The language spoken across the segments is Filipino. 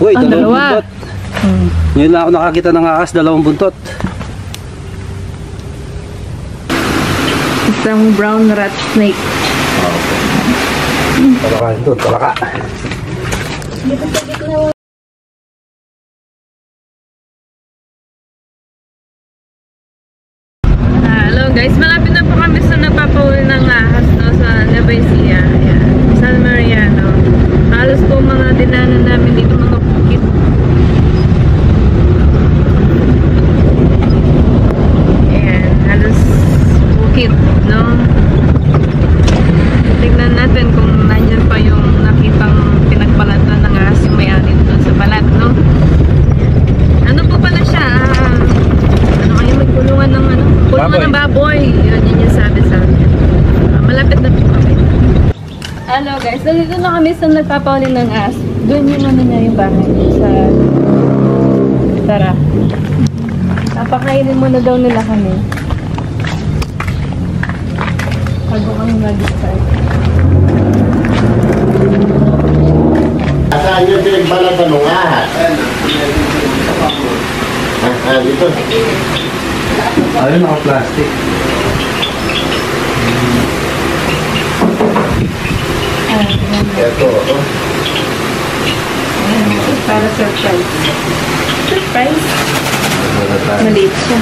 Uy, dalawang dalawa. buntot. Ngayon lang ako nakakita ng ahas, dalawang buntot. Isang brown rat snake. Talaka ito, talaka. Hello guys, malapit na po kami sa napapahuli ng ahas, no, sa Nueva Ecija. Ayan, San Mariano. Halos po mga dinanan namin dito, mga bukid. Ayan, halos bukid, no? Tignan natin kung nandyan pa yung nakitang pinagbalatan ng ahas yung may-ari doon sa balat, no? Ano po pala siya? Ano kayo, may kulungan ng ano? Kulungan ng baboy. Yun yung sabi sa akin. Malapit na po kami. Hello guys, nandito na kami sa nagpapahuli ng ahas. Doon yung ano niya, yung bahay sa tara. Napakainin muna daw nila kami. Bago kami mag-start. Saan yung pinagbalatan ng ahas? Dito. Ayun, naka-plastic. Ito. Para surprise. Surprise? Maliit siya.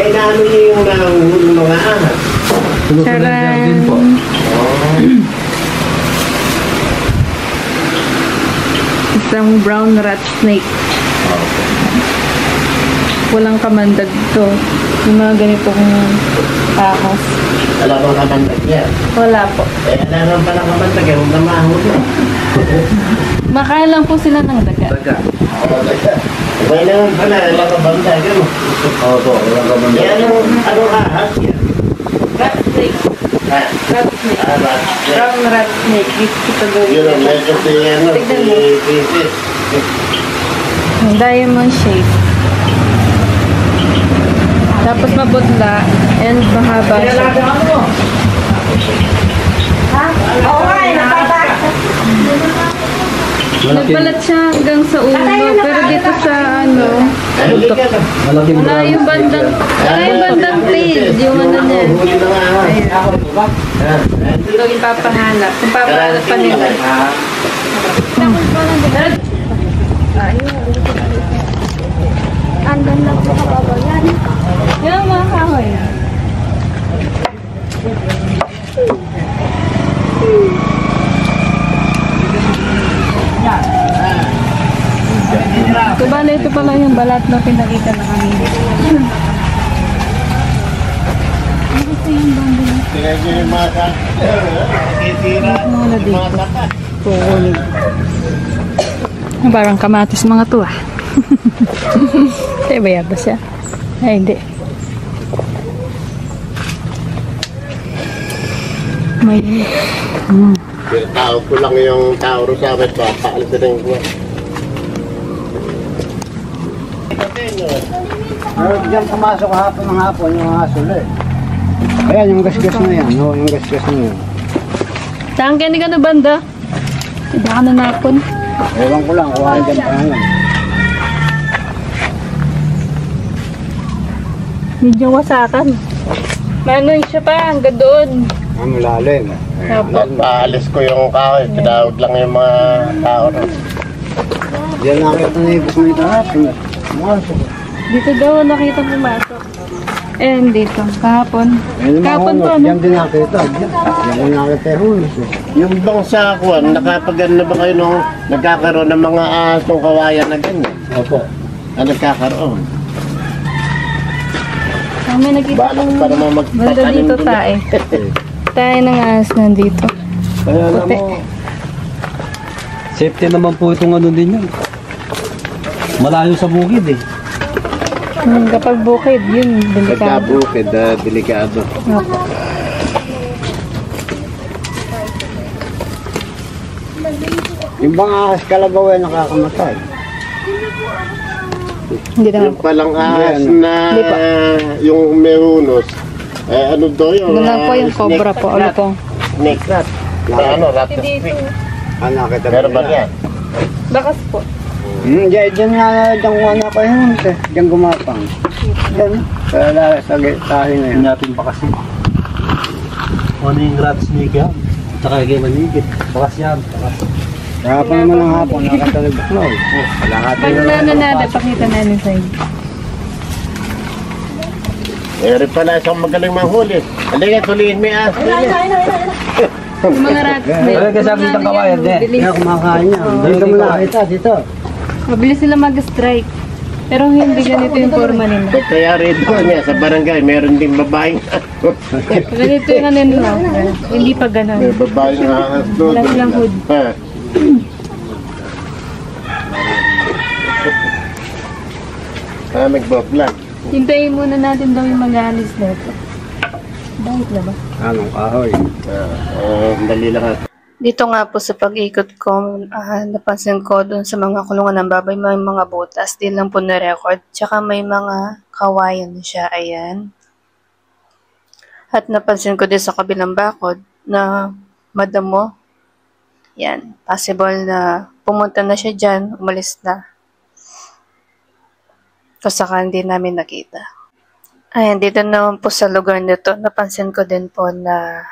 Naano niyo yung nahulong mga ahas? Charan! Din po. Isang brown rat snake. Walang kamandag to. Yung mga ganitong ahas. Wala bang kamandag yan? Wala po. Wala naman pala kamandag yan. Huwag na mahulong. Makain lang po sila ng daga. Daga. Wala naman pala. Wala kamandag yan. Opo, wala ka man. Anong ahas yan? Rat snake. Rat snake. Rat. Brown rat snake. Ito daw. Yun ang medyo Tignan mo. pieces. Diamond shape. Tapos mabutla and mahaba siya. Oo nga, napapakit. Nagbalat siya hanggang sa ulo. Pero dito sa ano, Malaking wala yung bandang, tail. Yung ano niya. Huli ng ahas. Dito yung papahanap. Kung papahanap pa nila. Andun lang po kababayan. Yan ang mga kahoy. So, bale, ito pala yung balat na pinakita na kami. Muna dito. Parang kamatis mga to ah. Diba ba siya? Ay, hindi. May Tao ko lang yung tao ro sa amin. Papaalis na rin ko. Diyan pumasok hapon ng hapon yung asul eh. Ayan yung gasgas na yan. No, yung gasgas na yan. saan ka na banda? Hindi ka na napon. Ewan ko lang, kuhaan dyan pa yan. Medyo wasakan. Manoy siya pa, hanggang doon. Ang malalim. Paalis ko yung kahoy. Tinawag lang yung mga tao ro. Diyan nakita na ibig mo ito hapon. Pumasok. Dito daw nakita pumasok. And dito, kahapon. Kahapon to, ano? Diyan din nakita. Diyan din nakita yung hulos eh. Yung bang sakuan, nakapagano na ba kayo nung nagkakaroon ng mga asong kawayan na ganyan? Opo. Nagkakaroon. May nakita Balak kong pa naman banda magpatanim dito doon. tae. Tae ng ahas nandito. Kaya alam Puti. mo, safety naman po itong ano din yan. Malayo sa bukid eh. Kapag bukid, yun, delikado. Pagkabukid, delikado. Opo. Yung bang ahas kalabaw ay nakakamatay. Hindi naman Yung palang ahas Hindi, na Hindi pa. yung merunos, ano daw yun? Doon lang po yung cobra po. Ano po? Snake rat. Na ano, rat Dito. snake. Anak kita. Pero ba yan? Bakas po. Diyan nga, diyan ko anak ko yun. Diyan gumapang. Diyan. Sa tayo na yun. natin bakas yun. Ano yung rat snake yan? Tsaka yung manigit. Bakas yan. Bakas. Hapon naman ang hapon, nakatalog. No. Wala nga Pag nananada, pakita namin sa inyo. Meron pala isang magaling manghuli. Halika, tuliin mo yan. Yung mga rat snake. Wala ka sabi ng kawayan, eh. Kaya kumakain niya. Dito mo lang. Dito. Mabilis sila mag-strike. Pero hindi ganito yung forma nila. Kaya rito niya sa barangay, meron din babaeng Ganito yung ano nila. Hindi pa may ganun. babaeng ahas doon. Wala silang hood. Ha. Nagbablog. Hintayin muna natin daw yung mag-alis dito. Bakit na ba? Anong kahoy? Dali lang ha. Dito nga po sa pag-ikot ko, napansin ko doon sa mga kulungan ng baboy, may mga butas. Di lang po na-record. Tsaka may mga kawayan siya. Ayan. At napansin ko din sa kabilang bakod na madamo. Yan. Possible na pumunta na siya dyan, umalis na. Kasaka hindi namin nakita. Ayan, dito naman po sa lugar nito, napansin ko din po na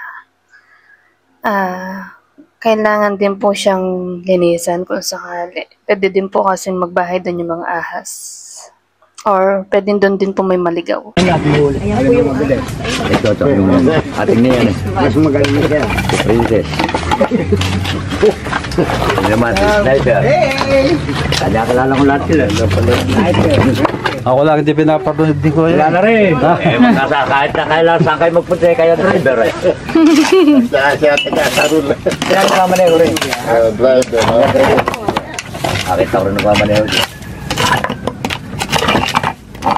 kailangan din po siyang linisan kung sakali. Pwede din po kasi magbahay doon yung mga ahas. Or pwede doon din po may maligaw. Ayan po yung mabilis. Ito yung ating na yan eh. Mas magaling siya. Princess. Hindi naman, sniper. Kanya-kalala ko lahat sila. Ako lang hindi pinapanood din ko Wala yan. na rin. Kahit na kailan saan kayo magpunta kayo driver eh. Siya taga-sarul. Kaya nagmamaneho rin. Driver. Nakita ko rin nagmamaneho din.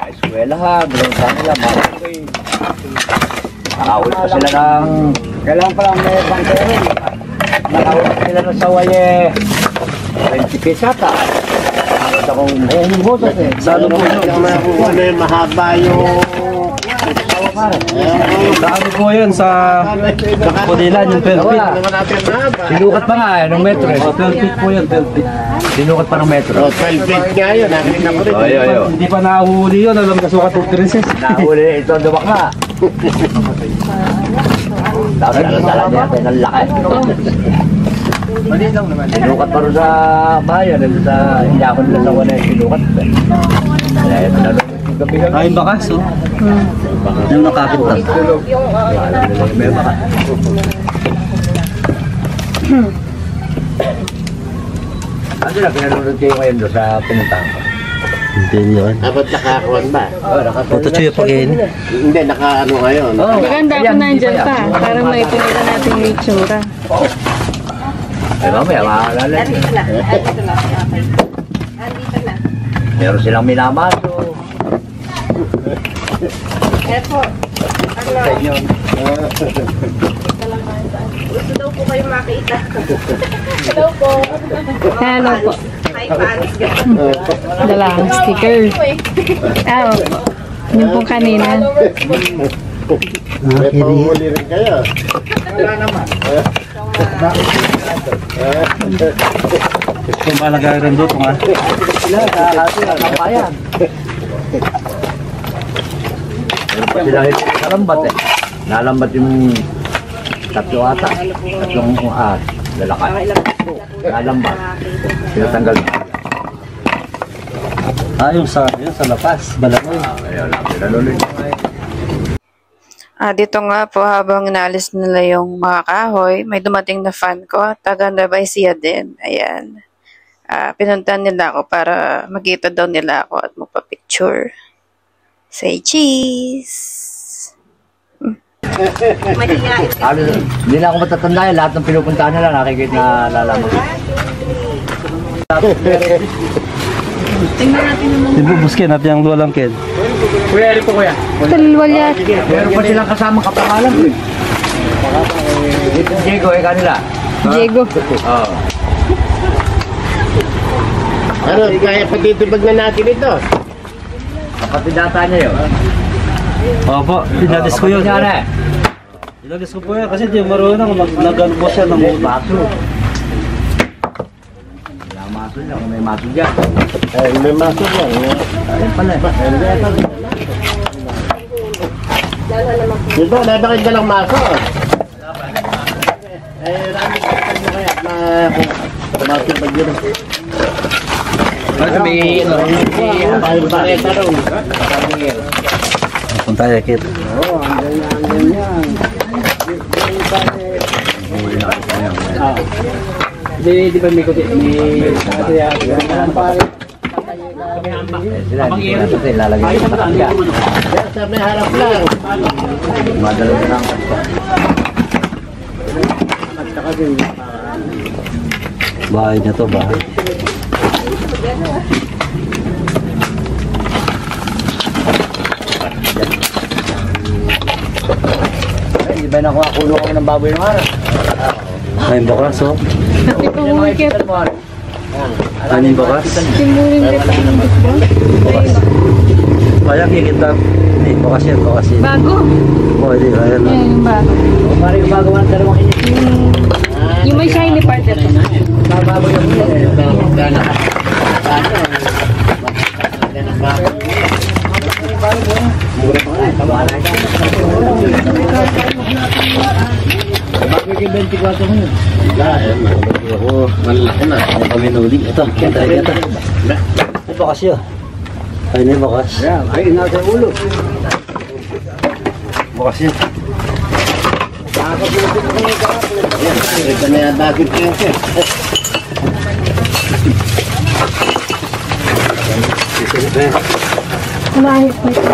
Eskwela ha, bilong sa nila, mga koy. Nakahuli pa sila ng... Kailangan pa lang may pangkero. Nakahuli pa sila ng sawaye. 20 pisata. Nakita kong humuhusas eh. Sa ano po yun? Ano yung mahaba yung... Sa ano po yan? Sa Pudilan, yung 12 feet. Naman natin mahaba. Sinukat pa nga eh, nung metro eh. 12 feet po yan, 12 feet. Sinukat pa ng metro. 12 feet nga yun. Nakita ko rin. Ayo. Hindi pa nahuli yun, alam ka sukat ng princess. Nahuli ito ang duwak na. Tapos dala niya natin ang laki. Sinukat pa rin sa bayan, sa inyakon nila sa wala yung sinukat. Kaya ito na rin yung gabi kami. Ay, bakas, oh. Yung nakakit lang. May baka. Ano na pinanunod kayo ngayon doon sa pinuntahan ko? Hindi yun. Dapat nakakuan ba? Ito siya pag-in. Hindi, naka-ano ngayon. Maganda ako nandyan pa. Para maipakita natin yung itsura. Ay mamaya, maalala niyo. Meron silang minamaso. Gusto daw po kayo makita. Hello po. Hi, Paris. Dala ang sticker. Opo. Yung pong kanina. May panghuli rin kayo. Kung malagay rin doon, nga. Sila, kapayan. Meron pa sila nalambat eh. Nalambat yung tatlo ata. Tatlong lalakad. Nalambat. Pinatanggal. Yung sa lapas, balangoy. Ayun lang, pinaluloy. Dito nga po habang inaalis nila yung mga kahoy, may dumating na fan ko. Taga Nueva Ecija din. Ayan. Pinuntahan nila ako para makita daw nila ako at magpa-picture. Say cheese! Hindi na ako matatanda lahat ng pinupuntahan nila nakikita na lalaman. Tingnan natin naman. Ibubuskin natin ang luwalang kid. Talwalya. Meron pa silang kasamang kapangalan. Dito Diego kanila. Diego. Oo. Ano, kaya patitibag na natin ito. Kapatid data niya yun. Opo, pinadis ko yun. Kapatid niya Pinadis ko po yan kasi di marunong nag-ano po siya ng baso. maso lang, may maso dyan. Ay, may maso yan. Ayun pala. Dito, nabakit ka lang maso. Eh, rami ka na kaya na maso ba yun? May Tayo pareta rin. Punta tayo, Kit. Oo, andyan yan. Di ba may kuti? May kaya. Sila, hindi lalagay sa kanya. Sa may harap lang. Madalo na lang. Bahay niya to, bahay. Di ba nakuha kulo ako ng baboy ng araw? Ay, bakas, oh. Pati po mga kit. Ano yung bakas? Timurin kit ang gusto. Kaya kikita. Hindi, bakas yan, bakas yan. Bago. Oh, hindi, kaya na. Yan yung bago. Parang yung magawa ng dalawang init. Yung may shiny part ito. Baboy ng Ako, malaki na. Ano kami nuli? Ito, kita. Ay, bakas yun. Ay, hindi, bakas. Yan, ay nasa ulo. Bakas yun. Ito na yan bakit kayo. Kumahit na ito.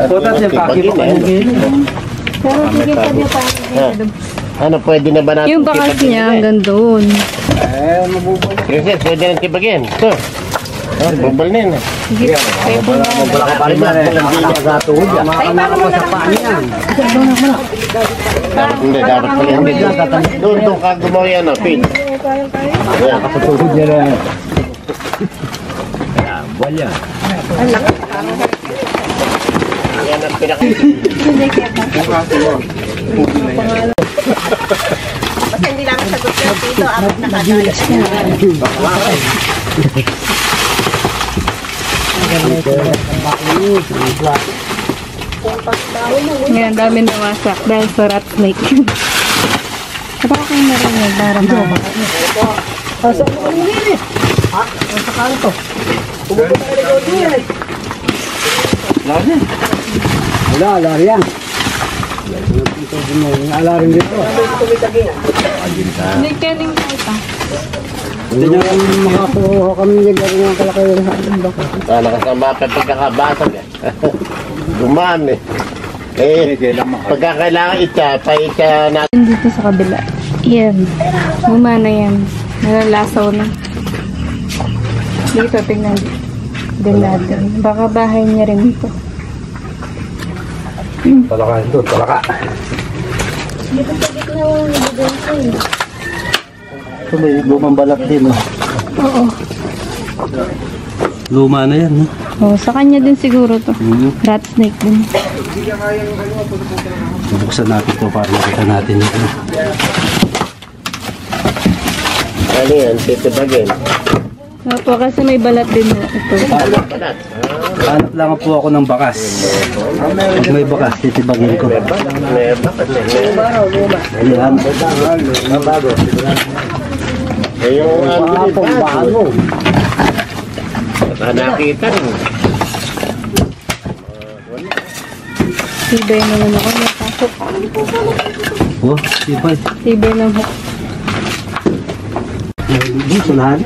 Puta, siya, paki pa kayo Pero sige pa niya pa. Ano, pwede na ba natin? Yung bakas niya hanggang doon. Kasi pwede natin tibagin. Ito. Bubal na yun. Sige, pwede na. Wala ka pa rin yan eh. Nakakatuhod yan. Hindi, dapat pala yung medyo. Doon ka gumawa yan, Pete. Nakakatuhod yan eh. Buwan yan. Yan ang pinaka... Basta hindi namin sagot ko dito. Abot na kadalas. Ngayon, dami nawasak dahil sa rat snake. Kapag kayo narinig, para Wala, ala yan. Ala rin dito. Hindi kening tayo pa. Hindi na makakuha kami yung gano'n ng kalakayan sa ating baka. Sana kasama pa pagkakabasag eh. Gumaan eh. Pagkakailangan pa natin. Dito sa kabila. Yan. Gumana yan. Nalalasaw na. Dito, tingnan. Din natin. Baka bahay niya rin ito. Talaka ito, talaka. Ito may lumang balat din, oh. Oo. Luma na yan, no? Oh, sa kanya din siguro to. Rat snake din. Bubuksan natin ito para makita natin ito. Ano yan? Titibagin. Opo, kasi may balat din mo ito. Balat. Hanap lang po ako ng bakas. Pag may bakas, titibagin ko. May bakat eh. Ayan. Eh, yung bago. Baka nakita rin. Tibay naman ako. Napasok. Oh, sipay. Tibay ng hook. Hindi, sulahan.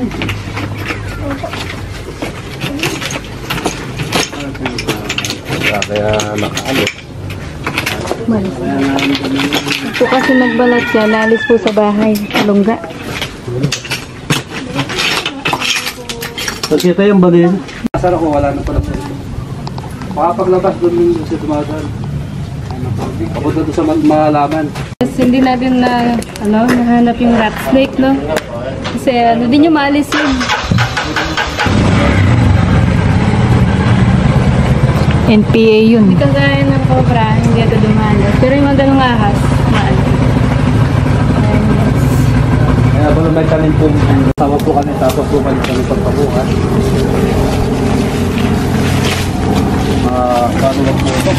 Kaya makaalit. Ito kasi nagbalat siya. Naalis po sa bahay. Lungga. Pagkita yung balin. Nasara ko, wala na pala po ito. Makapaglabas doon yung sa dumadaan. Papunta doon sa malaman. Kasi hindi natin na, nahanap yung rat snake, no? Kasi din yung maalis yun. NPA yun. Hindi kagaya ng cobra, hindi ito dumalas. Pero yung mga ganung ahas, maalis. Kaya ba may tanim po, tawa po kami, tapos po kami pagpabuhan. Paano lang po ito?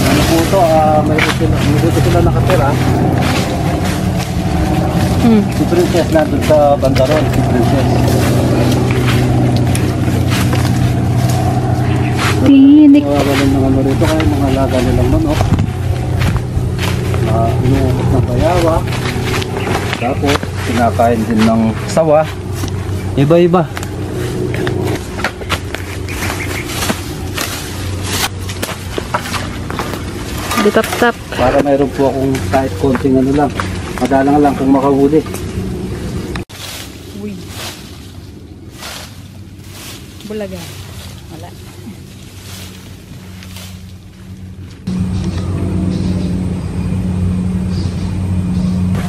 Ano po ito, may dito sila nakatira. Si Princess nandun sa bandaron, si Princess. Tinik. Nawawalan ng ano rito, kaya mga alaga nilang manok. Inuubos ng bayawa. Tapos, kinakain din ng sawa. Iba-iba. Ditap-tap. Para mayroon po akong kahit konting ano lang. Madalang lang kung makahuli. Uy. Bulaga. Wala.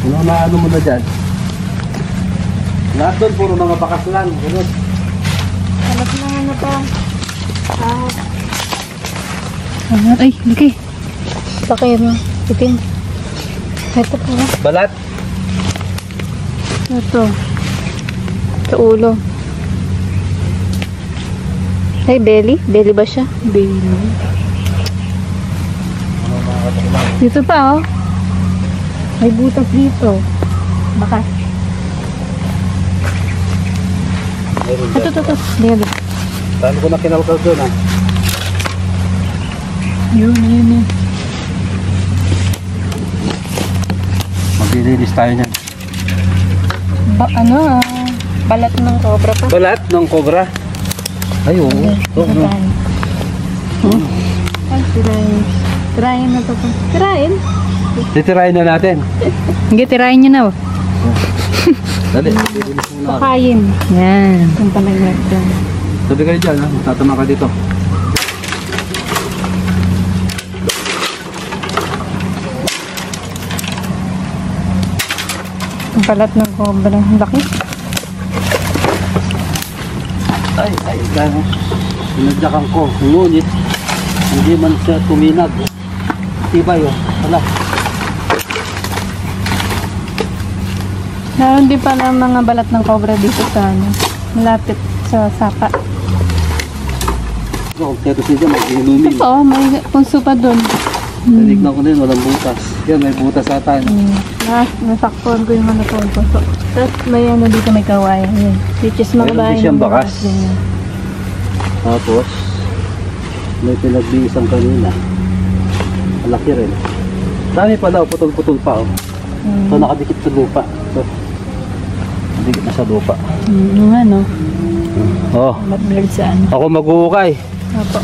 Ano na ano mo na dyan? Lahat doon, puro mga bakas lang. Ganun. Alat na ano pa. Ay, laki. Laki mo. Itim. Ito po. Balat? Ito. Sa ulo. Ay, belly? Belly ba siya? Belly. Dito pa, oh. May butas dito. Bakas. Ito. Dito. Saan ko na kinalkal doon, ha? Yun. Maglilinis tayo niyan. Balat ng cobra pa. Balat ng cobra? Ay, oo. Ay, tirahin. Tirahin na to. Tirahin? Titirahin na natin. Hindi, tirahin nyo na. Dali, maglilinis muna. Pakayin. Yan. Yung palaglag dyan. Sabi kayo dyan, ha? Tatama ka dito. Ang balat ng cobra. Laki. Ay, gano'n. Sinadyakan ko. Ngunit, hindi man siya tuminag. Tibay, oh. Hala. Meron din pala mga balat ng cobra dito sa malapit sa sapa. Kung teto siya dyan, mag-inumin. Ito, may punso pa dun. Tinignan ko din, walang butas. Yan, may butas ata. Nasaktuan ko yung ano po. Tapos may ano dito, may kawayan. Yun. Which is mga Meron bahay din siyang ng bakas. ganyan. Tapos, may pinagbiisang kanina. Malaki rin. Dami pala, putol-putol pa. Oh. So, nakadikit sa lupa. So, nakadikit na sa lupa. Yung ano, Oh, matblog sa ano. ako mag-uukay. Opo.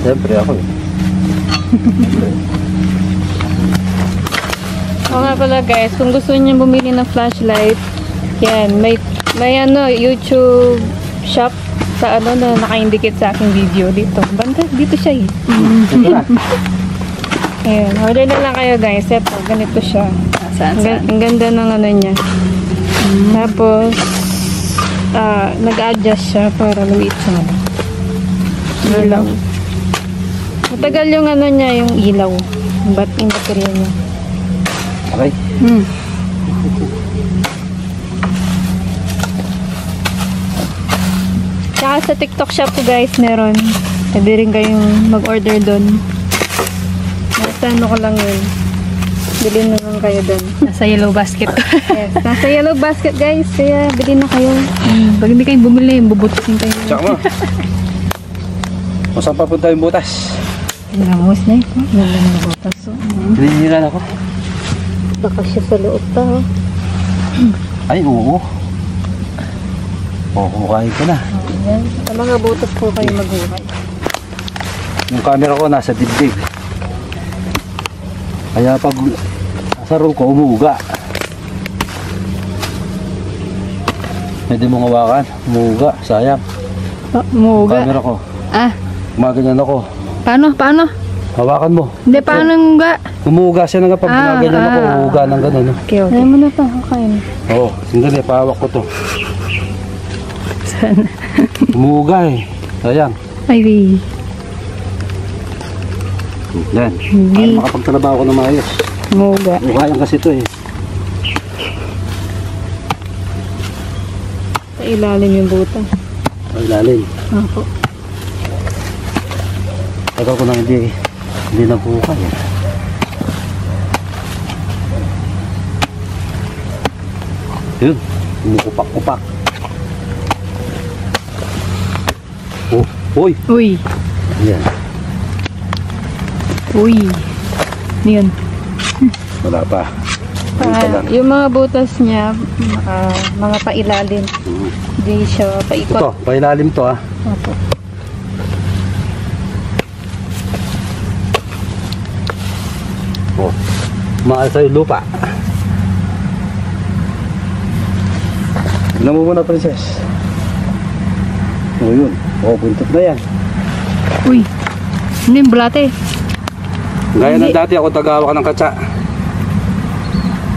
Siyempre ako eh. Oo nga pala guys, kung gusto niyo bumili ng flashlight, yan, may ano, YouTube shop sa ano na naka-indicate sa aking video dito. Banda, dito siya eh. Ito na. Ayan, order na lang kayo guys. Ito, ganito siya. Ang ganda ng ano niya. Tapos, nag-adjust siya para lumiit siya. Ilaw. Matagal yung ano niya, yung ilaw. Yung baterya niya. Okay. Tsaka sa TikTok shop ko guys, meron. Pwede rin kayong mag-order doon. Nasa ano ko lang yun. Bilhin na lang kayo doon. Nasa yellow basket. Yes, nasa yellow basket guys. Kaya bilhin na kayo. Pag hindi kayo bumili, bubutusin kayo. Tsaka mo. Kung saan papunta yung butas? Nangos na ito. Ganda ng butas. Hinihila ako. Baka siya sa loob pa. Oh. Ay, oo. Kukukain ko na. Ayan. Sa mga butas po kayo mag-uhay. Yung camera ko nasa dibdib. Kaya pag nasa room ko, umuuga. Pwede mong hawakan. Umuuga. Sayang. Umuuga? Camera ko. Ah. Gumaganyan ako. Paano? Hawakan mo. Hindi, paano nga? Umuuga siya na nga pag gumaganyan ako. Umuuga ng gano'n. No? Okay. Ayaw mo na to. Okay. Oo. Sandali. Pahawak ko to. Sana. Umuuga eh. Sayang. Ay, Yan. Para makapagtrabaho ko na maayos. umuuga. Ukayan kasi ito eh. ilalim yung butas. Ay, lalim. Opo. Tagal ko nang hindi nabukay. Yun, kumukupak-kupak. Oh, uy! Uy. Ayan, Uy. Yan. wala pa. Ayun pa lang. Yung mga butas niya, mga pailalim. Hindi siya paikot. Ito, pailalim to ah. Opo. Oh, maal sa'yo lupa. Tignan mo muna, princess. Oh, yun. Oh, buntot na yan. Uy. Ano yung bulate? Gaya Hindi. ng dati ako tagawak ng katsa.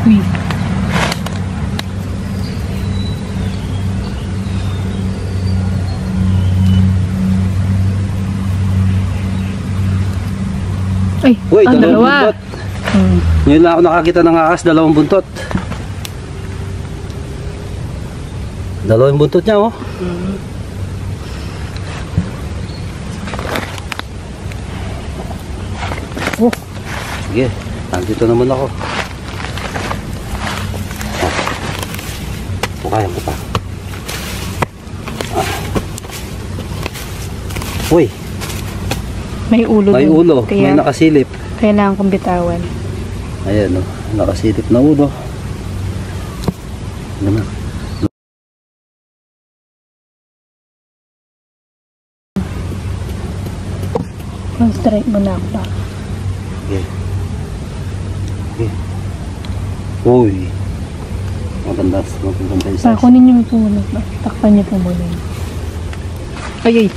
Uy. Ay, Uy, ang dalawang dalawa. buntot. Hmm. Ngayon lang ako nakakita ng ahas, dalawang buntot. Dalawang buntot niya, oh. Oh. Sige, nandito naman ako. Oh. Kaya ko pa. Ah. Uy, May ulo may dun. ulo, Kaya may nakasilip. kailangan kong bitawan. Ayan, oh, nakasilip na ulo. Ano na? Straight mo na ako. Okay. Okay. Uy. Maganda yung size. Kunin niyo po muna. Takpan niyo po muna. Ay, ay.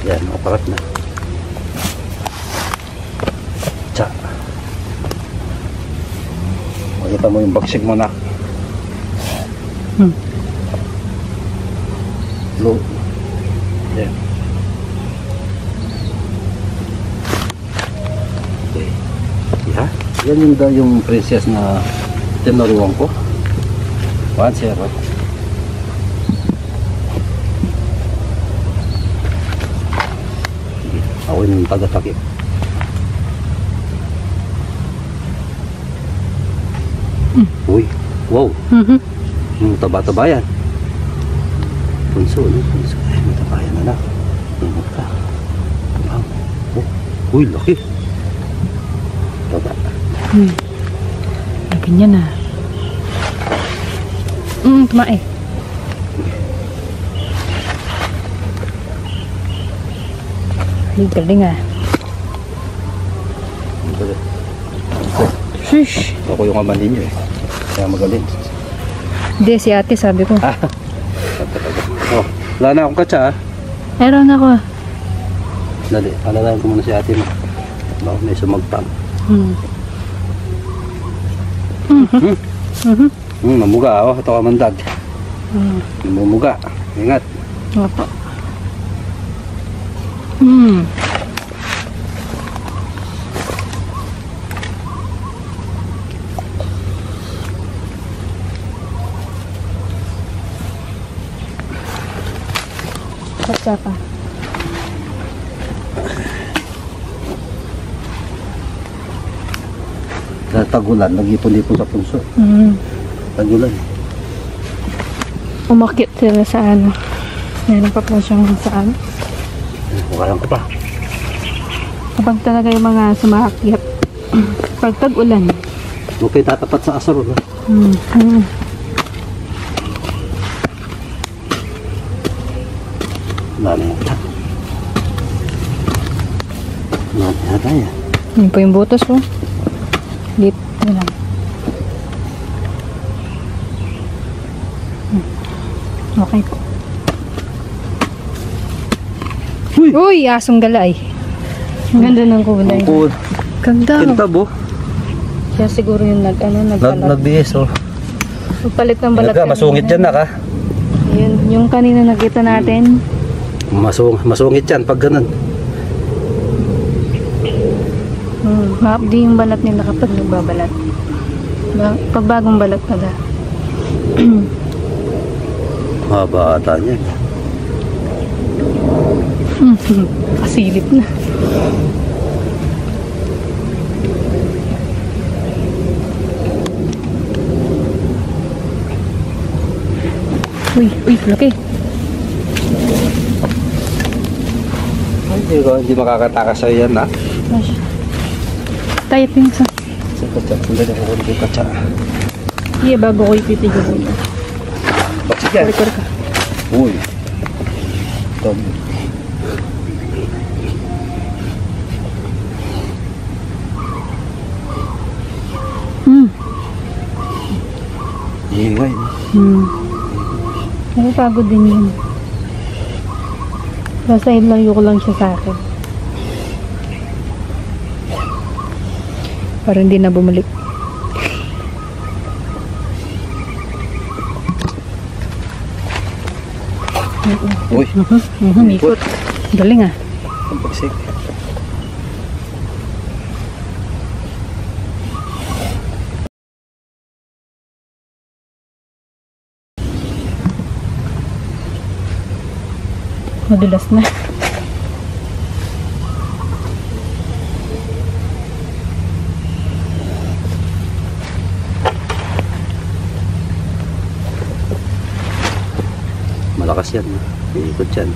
Yan, nakapakat na. Tsa. Makita mo yung bagsig mo na. Low. Yan. Okay. Yeah. Yan yung princess na tinuruan ko. 1-0. Ako yung taga-takip. Uy, wow. Yung taba-taba yan. Punso, no? Punso. Ay, mataba yan na lang. Ingat ka. Wow. Oh. Uy, laki. Taba. Laki niya na. Tumae. Ay, galing ah. Shush. Ako yung ama ninyo eh. Kaya magaling. Hindi, si ate sabi ko. Oh, wala na akong katsa ah. Meron ako ah. Dali, alalayan ko muna si ate mo. Baka may sumagpang. Mamuga oh. Ito kamandag. Namumuga. Ingat. Opo. Katsa pa. Sa tagulan, nag-ipon-ipon sa punso. Tagulan. Umakit sila sa ano. Meron pa po siyang sa ano. Bukalan ko pa. Kapag talaga yung mga sumakit. Pag tag-ulan. Okay, tatapat sa asaro. No? Wala na yan. Wala na tayo. Yun po yung butas oh. Lip. Yun lang. Okay po. Uy! Uy! Asong galay. Ang ganda ng kulay. Ang cool. Ganda. Kintab oh. Siya siguro yung nagpalat. Nag-BS oh. Nagpalit ng balat. Talaga, masungit dyan na ka. Yun, yung kanina nakita natin. Masungit yan pag ganun. Maapdi yung balat nila kapag nagbabalat. Pag bagong balat pala. Haba ata niya. Kasilip na. Uy, laki. Ay, hindi makakatakas sa'yo yan, ha? Tayo yung isa. Sa katsa, sandali ako ulit yung katsa. Iya, bago ko ipitigil mo. Baksik yan. Record ka. Uy. Tom. Ingay. Nakapagod din yun. Basta layo ko lang siya sa akin. Para hindi na bumalik. Uy. Ikot. Galing ah. Ang baksik. Madulas na. Malakas yan. Iikot yan.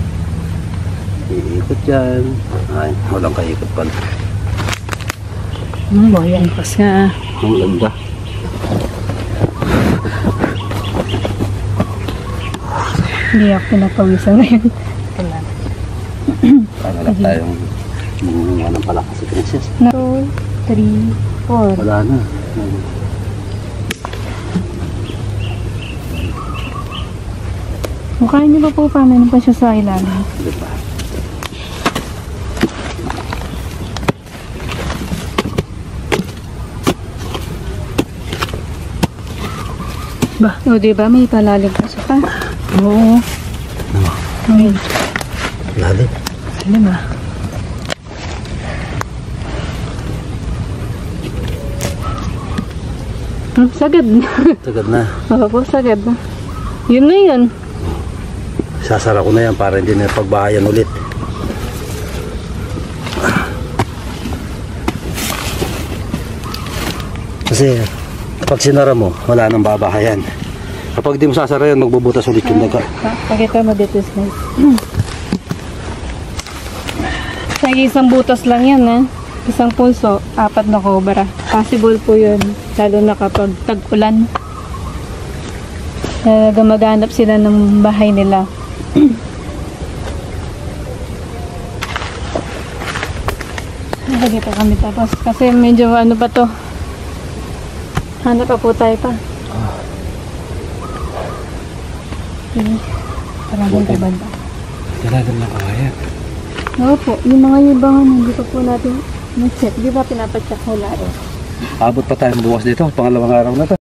Iikot yan. Ay, walang kaikot pala. Boy, ang pas nga ah. Ang ganda. Hindi ako pinapawisan ngayon. Pangalap tayong mga ng palakas si Princess. 2, 3, 4. Wala na. Mukha niyo pa po pa, meron pa siya sa ilalim. Diba? Ba, o diba may palalim pa siya pa? Oo. Ayun. Lalim. Lalim ah. Sagad na. Tagad na. Oo, sagad na. Yun na yun. Sasara ko na yan para hindi na pagbahayan ulit. Kasi pag sinara mo, wala nang babahayan. Kapag di mo sasara yan, magbubutas ulit yung daga. Pakita mo dito, Snape. Sa isang butas lang yan, eh. Isang pulso, 4 na cobra. Possible po yun, lalo na kapag tag-ulan. Gumaganap sila ng bahay nila. Dito kami tapos. Kasi medyo ano pa to. Hanap pa po tayo pa. Okay. Parang banda banda. Talagang nakahayan. Oo po, yung mga yubangan, hindi pa po natin na-check. Di ba pinapacheck mo laro? Abot pa tayo bukas dito, pangalawang araw na to.